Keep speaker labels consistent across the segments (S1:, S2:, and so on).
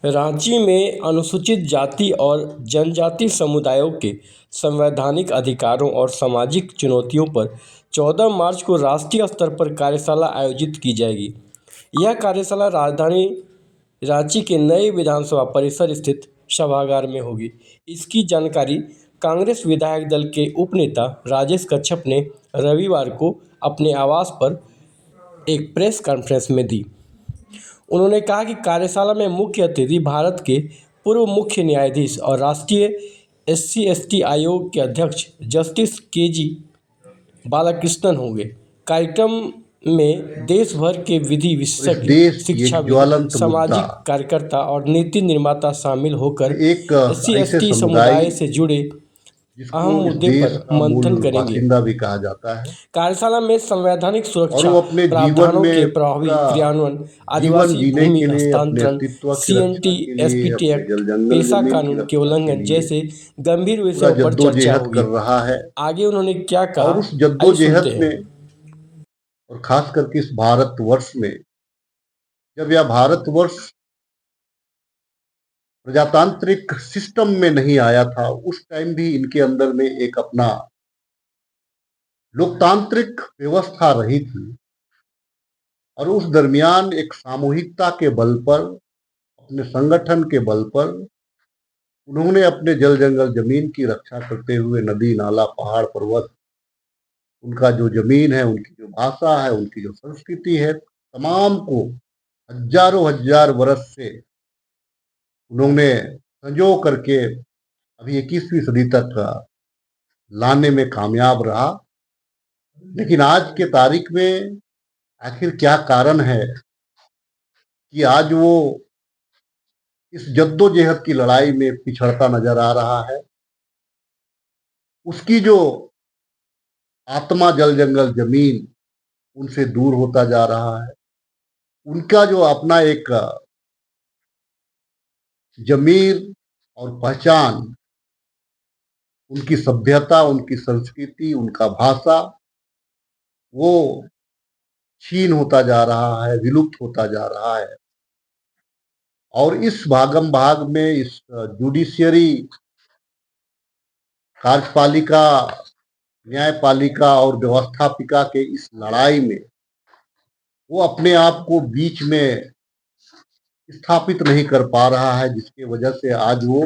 S1: रांची में अनुसूचित जाति और जनजाति समुदायों के संवैधानिक अधिकारों और सामाजिक चुनौतियों पर 14 मार्च को राष्ट्रीय स्तर पर कार्यशाला आयोजित की जाएगी। यह कार्यशाला राजधानी रांची के नए विधानसभा परिसर स्थित सभागार में होगी। इसकी जानकारी कांग्रेस विधायक दल के उपनेता राजेश कच्छप ने रविवार को अपने आवास पर एक प्रेस कॉन्फ्रेंस में दी। उन्होंने कहा कि कार्यशाला में मुख्य अतिथि भारत के पूर्व मुख्य न्यायाधीश और राष्ट्रीय SC/ST आयोग के अध्यक्ष जस्टिस KG बालाकृष्णन होंगे। कार्यक्रम में देश भर के विधि विशेषज्ञ,
S2: देश की एक
S1: शिक्षाविद,
S2: ज्वलंत
S1: सामाजिक
S2: मुद्दा
S1: कार्यकर्ता और नीति निर्माता शामिल होकर
S2: एक ऐसे
S1: SC/ST
S2: समुदाय
S1: समुदाय से जुड़े अहम
S2: जिसको इस
S1: मुद्दे
S2: देश
S1: पर
S2: का मूल
S1: मंथन करेंगे।
S2: बासिंदा भी कहा जाता है
S1: कार्यशाला में संवैधानिक
S2: और
S1: सुरक्षा
S2: वो अपने जीवन
S1: प्रावधानों के
S2: में
S1: प्रभावी
S2: पूरा
S1: क्रियान्वयन,
S2: जीवन
S1: आदिवासी
S2: जीने
S1: भूमि
S2: के लिए, अपने
S1: हस्तांतरण,
S2: अस्तित्व की रक्षा
S1: CNT
S2: के लिए,
S1: SPT
S2: अपने
S1: एक्ट,
S2: जल जंगल
S1: पेशा
S2: जमीन की
S1: कानून के
S2: रक्षा के
S1: उल्लंघन
S2: लिए
S1: जैसे गंभीर
S2: पूरा
S1: विषयों पर चर्चा
S2: जद्दोजहद कर
S1: होगी।
S2: रहा है।
S1: आगे उन्होंने क्या कहा,
S2: और उस
S1: आइए सुनते
S2: जद्दोजहद
S1: हैं।
S2: में, और खास करके इस भारतवर्ष में, जब यह भारतवर्ष प्रजातांत्रिक सिस्टम में नहीं आया था, उस टाइम भी इनके अंदर में एक अपना लोकतांत्रिक व्यवस्था रही थी। और उस दरमियान एक सामूहिकता के बल पर, अपने संगठन के बल पर उन्होंने अपने जल जंगल जमीन की रक्षा करते हुए नदी नाला पहाड़ पर्वत, उनका जो जमीन है, उनकी जो भाषा है, उनकी जो संस्कृति है, तमाम को हजारों हजार वर्ष से उन्होंने संजो करके अभी 21वीं सदी तक लाने में कामयाब रहा। लेकिन आज के तारीख में आखिर क्या कारण है कि आज वो इस जद्दोजहद की लड़ाई में पिछड़ता नजर आ रहा है। उसकी जो आत्मा जल जंगल जमीन उनसे दूर होता जा रहा है। उनका जो अपना एक जमीर और पहचान, उनकी सभ्यता, उनकी संस्कृति, उनका भाषा, वो क्षीण होता जा रहा है, विलुप्त होता जा रहा है। और इस भागम भाग में इस जुडिशियरी, कार्यपालिका, न्यायपालिका और व्यवस्थापिका के इस लड़ाई में वो अपने आप को बीच में स्थापित नहीं कर पा रहा है, जिसके वजह से आज वो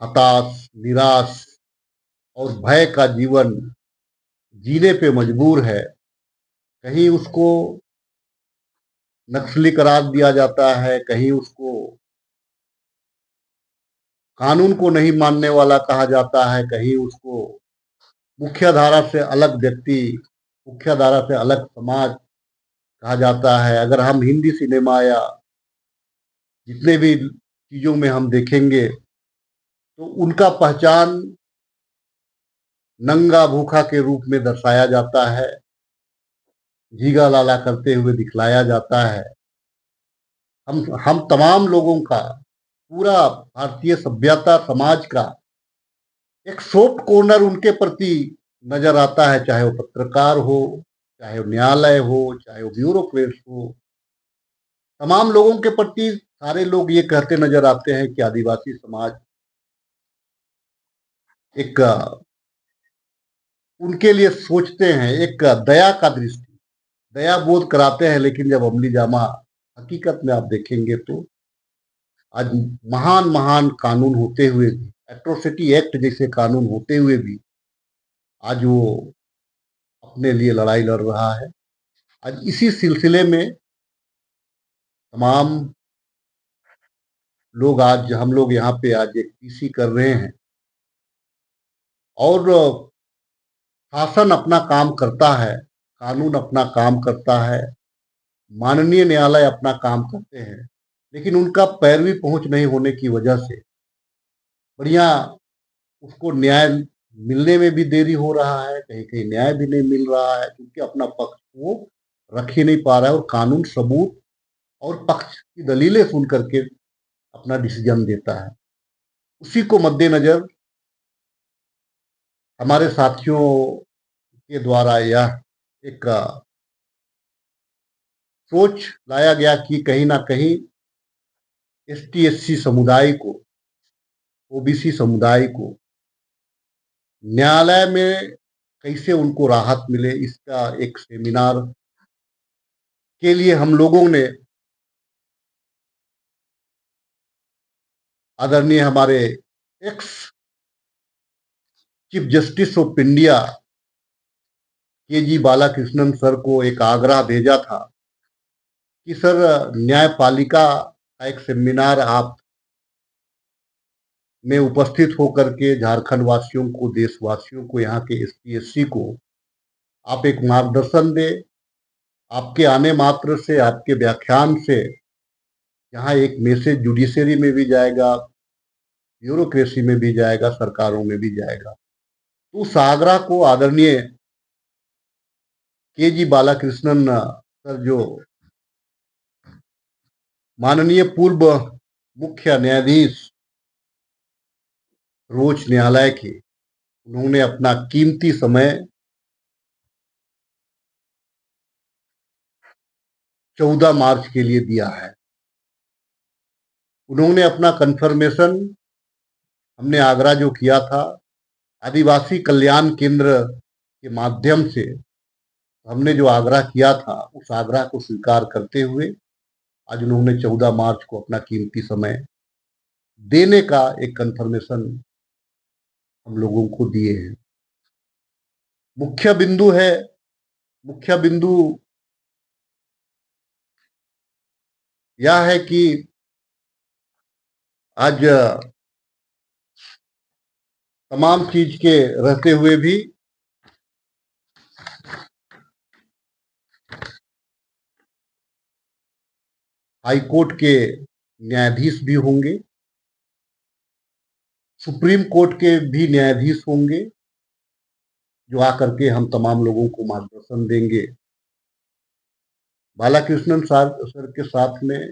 S2: हताश, निराश और भय का जीवन जीने पे मजबूर है। कहीं उसको नक्सली करार दिया जाता है, कहीं उसको कानून को नहीं मानने वाला कहा जाता है, कहीं उसको मुख्यधारा से अलग व्यक्ति, मुख्यधारा से अलग समाज कहा जाता है। अगर हम हिंदी सिनेमा या जितने भी चीजों में हम देखेंगे तो उनका पहचान नंगा भूखा के रूप में दर्शाया जाता है, झीगा लाला करते हुए दिखलाया जाता है। हम तमाम लोगों का, पूरा भारतीय सभ्यता समाज का एक सॉफ्ट कॉर्नर उनके प्रति नजर आता है, चाहे वो पत्रकार हो, चाहे वो न्यायालय हो, चाहे वो ब्यूरोक्रेट्स हो। तमाम लोगों के प्रति सारे लोग ये कहते नजर आते हैं कि आदिवासी समाज एक उनके लिए सोचते हैं, एक दया का दृष्टि, दया बोध कराते हैं। लेकिन जब अमली जामा हकीकत में आप देखेंगे तो आज महान महान कानून होते हुए भी, एट्रोसिटी एक्ट जैसे कानून होते हुए भी, आज वो अपने लिए लड़ाई लड़ रहा है। आज इसी सिलसिले में तमाम लोग, आज हम लोग यहाँ पे आज एक पीसी कर रहे हैं और शासन अपना काम करता है, कानून अपना काम करता है, माननीय न्यायालय अपना काम करते हैं, लेकिन उनका पैरवी पहुंच नहीं होने की वजह से बढ़िया उसको न्याय मिलने में भी देरी हो रहा है, कहीं कहीं न्याय भी नहीं मिल रहा है, क्योंकि अपना पक्ष वो रख ही नहीं पा रहा है और कानून सबूत और पक्ष की दलीलें सुन करके अपना डिसीजन देता है। उसी को मद्देनजर हमारे साथियों के द्वारा यह एक सोच लाया गया कि कहीं ना कहीं एसटी एससी समुदाय को, ओबीसी समुदाय को न्यायालय में कैसे उनको राहत मिले, इसका एक सेमिनार के लिए हम लोगों ने आदरणीय हमारे ex chief justice of India के जी बालाकृष्णन सर को एक आग्रह भेजा था कि सर न्यायपालिका का एक सेमिनार आप में उपस्थित होकर के झारखंड वासियों को, देशवासियों को, यहाँ के एसटी एससी को आप एक मार्गदर्शन दे। आपके आने मात्र से, आपके व्याख्यान से यहाँ एक मैसेज जुडिशरी में भी जाएगा, ब्यूरोक्रेसी में भी जाएगा, सरकारों में भी जाएगा। तो उस आग्रह को आदरणीय के जी बालाकृष्णन सर, जो माननीय पूर्व मुख्य न्यायाधीश सर्वोच्च न्यायालय के, उन्होंने अपना कीमती समय 14 मार्च के लिए दिया है। उन्होंने अपना कंफर्मेशन, हमने आग्रह जो किया था आदिवासी कल्याण केंद्र के माध्यम से, हमने जो आग्रह किया था उस आग्रह को स्वीकार करते हुए आज उन्होंने 14 मार्च को अपना कीमती समय देने का एक कंफर्मेशन हम लोगों को दिए हैं। मुख्य बिंदु यह है कि आज तमाम चीज के रहते हुए भी हाई कोर्ट के न्यायाधीश भी होंगे, सुप्रीम कोर्ट के भी न्यायाधीश होंगे, जो आकर के हम तमाम लोगों को मार्गदर्शन देंगे। बालाकृष्णन सर के साथ में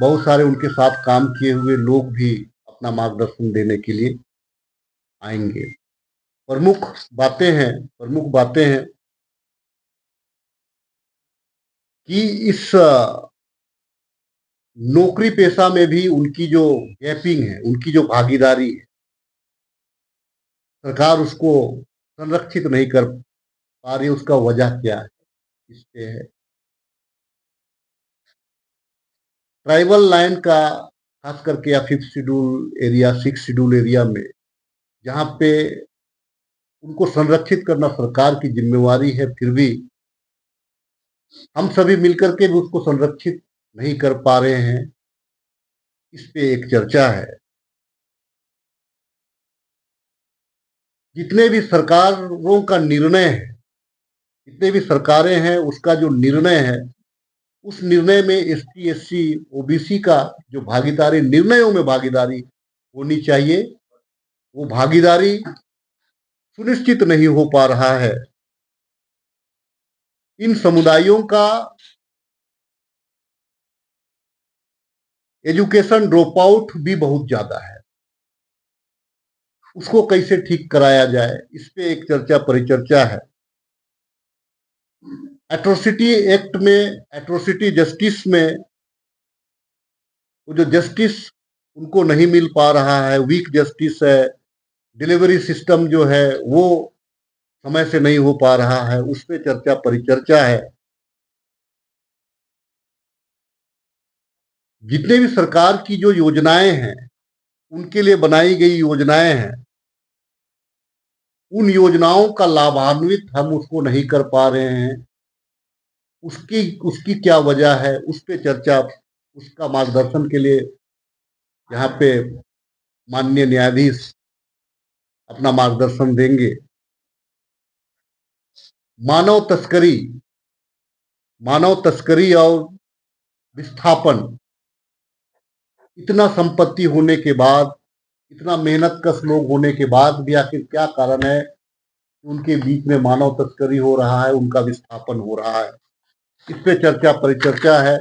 S2: बहुत सारे उनके साथ काम किए हुए लोग भी अपना मार्गदर्शन देने के लिए आएंगे। प्रमुख बातें हैं कि इस नौकरी पेशा में भी उनकी जो गैपिंग है, उनकी जो भागीदारी है, सरकार उसको संरक्षित नहीं कर पा रही। उसका वजह क्या है? इस पे है ट्राइबल लाइन का, खास करके या 5th schedule area, 6th schedule area में, जहाँ पे उनको संरक्षित करना सरकार की जिम्मेवारी है, फिर भी हम सभी मिलकर के भी उसको संरक्षित नहीं कर पा रहे हैं। इस पे एक चर्चा है। जितने भी सरकारों का निर्णय है, जितने भी सरकारें हैं, उसका जो निर्णय है, उस निर्णय में एसटी एससी ओबीसी का जो भागीदारी, निर्णयों में भागीदारी होनी चाहिए, वो भागीदारी सुनिश्चित नहीं हो पा रहा है। इन समुदायों का एजुकेशन ड्रॉप आउट भी बहुत ज्यादा है। उसको कैसे ठीक कराया जाए, इस पे एक चर्चा परिचर्चा है। एट्रोसिटी एक्ट में, एट्रोसिटी जस्टिस में, वो जो जस्टिस उनको नहीं मिल पा रहा है, वीक जस्टिस है, डिलीवरी सिस्टम जो है वो समय से नहीं हो पा रहा है, उस पे चर्चा परिचर्चा है। जितने भी सरकार की जो योजनाएं हैं, उनके लिए बनाई गई योजनाएं हैं, उन योजनाओं का लाभान्वित हम उसको नहीं कर पा रहे हैं। उसकी उसकी क्या वजह है, उस पे चर्चा, उसका मार्गदर्शन के लिए यहाँ पे माननीय न्यायाधीश अपना मार्गदर्शन देंगे। मानव तस्करी और विस्थापन, इतना संपत्ति होने के बाद, इतना मेहनत कश लोग होने के बाद भी आखिर क्या कारण है कि उनके बीच में मानव तस्करी हो रहा है, उनका विस्थापन हो रहा है? इस पे चर्चा परिचर्चा है।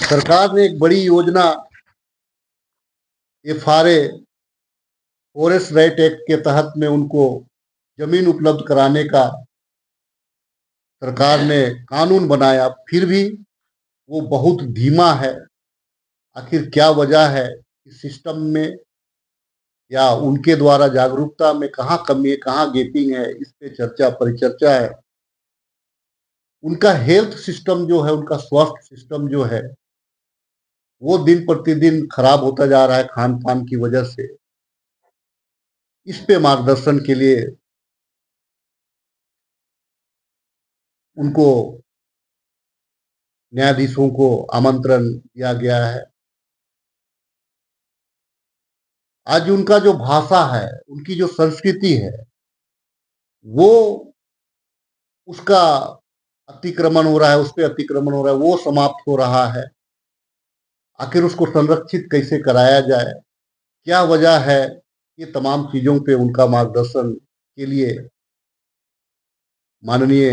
S2: सरकार ने एक बड़ी योजना एफआरए, फॉरेस्ट राइट एक्ट के तहत में उनको जमीन उपलब्ध कराने का सरकार ने कानून बनाया, फिर भी वो बहुत धीमा है। आखिर क्या वजह है इस सिस्टम में, या उनके द्वारा जागरूकता में कहाँ कमी है, कहाँ गैपिंग है, इस पे चर्चा परिचर्चा है। उनका हेल्थ सिस्टम जो है, उनका स्वास्थ्य सिस्टम जो है, वो दिन प्रतिदिन खराब होता जा रहा है खान पान की वजह से। इस पे मार्गदर्शन के लिए उनको, न्यायाधीशों को आमंत्रण दिया गया है। आज उनका जो भाषा है, उनकी जो संस्कृति है, वो उसका अतिक्रमण हो रहा है, उस पे अतिक्रमण हो रहा है, वो समाप्त हो रहा है। आखिर उसको संरक्षित कैसे कराया जाए, क्या वजह है, ये तमाम चीजों पे उनका मार्गदर्शन के लिए माननीय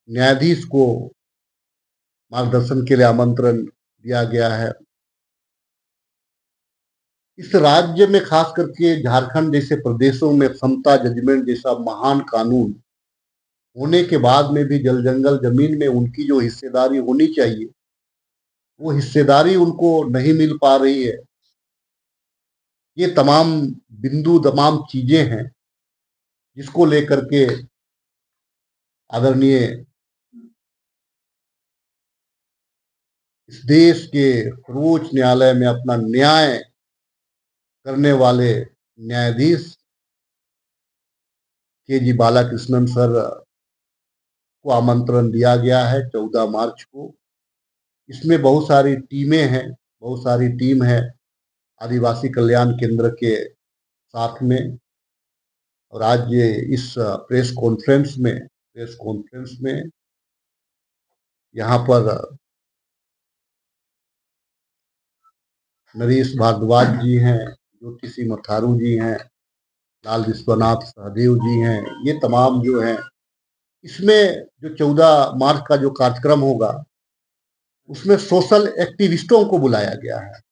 S2: न्यायाधीश को मार्गदर्शन के लिए आमंत्रण दिया गया है। इस राज्य में खास करके झारखंड जैसे प्रदेशों में समता जजमेंट जैसा महान कानून होने के बाद में भी जल जंगल जमीन में उनकी जो हिस्सेदारी होनी चाहिए, वो हिस्सेदारी उनको नहीं मिल पा रही है। ये तमाम बिंदु, तमाम चीजें हैं जिसको लेकर के आदरणीय इस देश के सर्वोच्च न्यायालय में अपना न्याय करने वाले न्यायाधीश के जी बालाकृष्णन सर को आमंत्रण दिया गया है 14 मार्च को। इसमें बहुत सारी टीमें हैं, बहुत सारी टीम है आदिवासी कल्याण केंद्र के साथ में। और आज ये इस प्रेस कॉन्फ्रेंस में यहाँ पर नरेश भारद्वाज जी हैं, ज्योतिषी मथारू जी हैं, लाल विश्वनाथ सहदेव जी हैं, ये तमाम जो हैं। इसमें जो 14 मार्च का जो कार्यक्रम होगा, उसमें सोशल एक्टिविस्टों को बुलाया गया है।